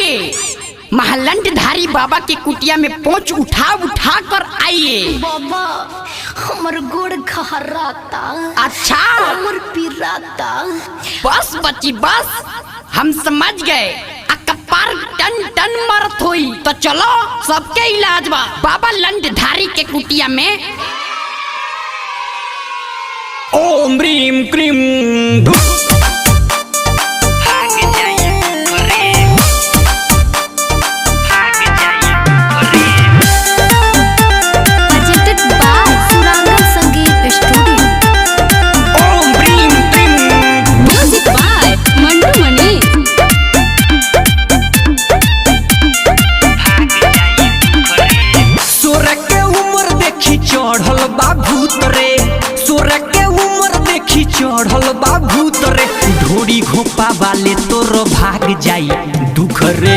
आइए महलंडधारी बाबा के कुटिया में पहुंच उठा उठा कर आइए। बाबा हमर गोड़ घहराता। अच्छा हमर पिराता। बस बच्ची बस, हम समझ गए। कपार टन टन मरत हुई तो चलो सबके इलाज बा बाबा लंडधारी के कुटिया में। ओम ह्रीम क्रीम चढ़ल बा भूत रे, ढोरी घोपा वाले तोर भाग जाई दुख रे।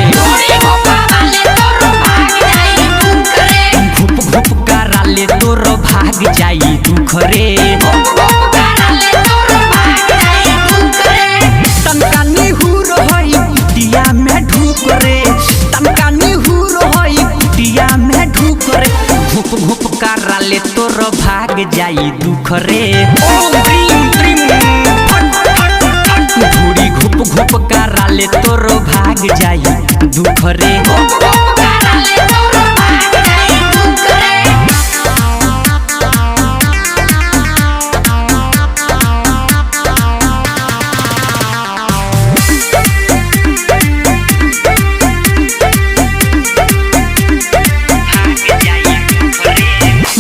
घुप घुप कराले तोर भाग जाई दुख रे। तनका निहुर हई कुटिया में ढूक रे, तनका निहुर हई कुटिया में ढूक रे। घुप घुप कराले तोर भाग जाई दुख रे। ढोरी घुप घुप कराले तोर भाग जाई दुख रे।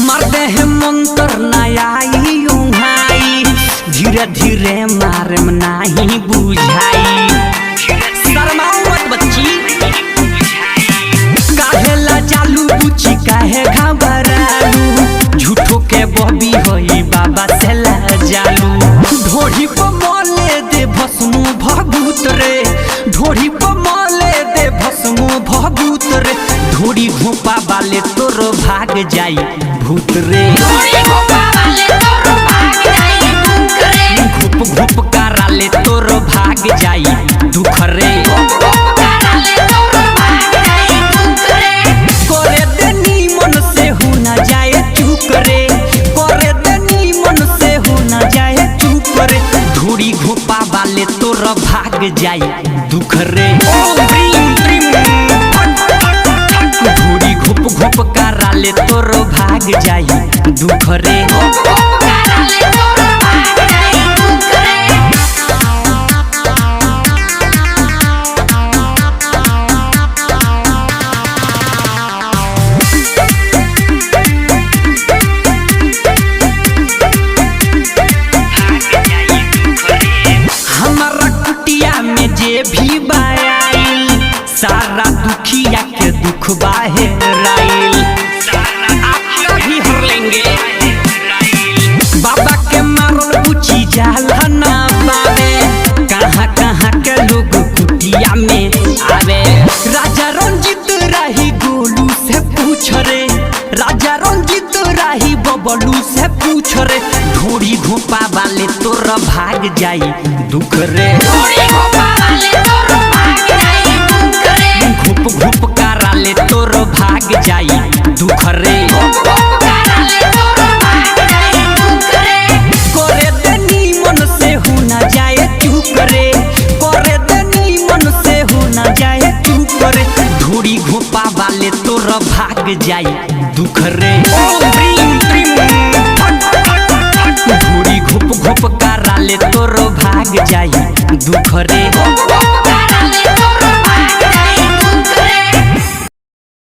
मरदे है मंत्र नयाई उहाई, धीरे धीरे मारे में नहीं बुझाई। शर्माओ मत बच्ची, काहे ला चालू बुची काहे घबरालू। झूठो के बबी होई बाबा से ला जालू। ढोरी पर मोले दे भस्मो भभूत रे, ढोरी पर मोले दे भस्मो भभूत रे। ढोरी घोपा वाले तोर भाग जाई भूत रे। घुप घुप कराले तोर भाग जाई दुख रे। करे देनी मन से हो न जाए चूक रे, करे देनी मन से हो न जाए चूक रे। ढोरी घोपा वाले तोर भाग जाई दुख रे। ढोरी घुप घुप कराले तोर भाग जाई दुख रे। हमारा कुटिया में जे भी बायाइल, सारा दुखिया के दुख बाहेराइल। आपका भी हर लेंगे। बाबा के मारल पूछी जाला ना पावे, कहाँ कहाँ के लोग कुटिया में आवे। राजा रंजित राही गोलू से पूछ रे, राजा रंजित राही बबलू से पूछ रे। ढोरी घोपा वाले तोर भाग जाई दुख रे। घुप घुप कराले तोर भाग जाई दुख रे। करे देनी मन से हो न जाए चूक रे, करे देनी मन से हो न जाए चूक रे। ढोरी घोपा वाले तोर भाग जाई दुख रे। ढोरी घुप घुप कराले तोर भाग जाई दुख रे।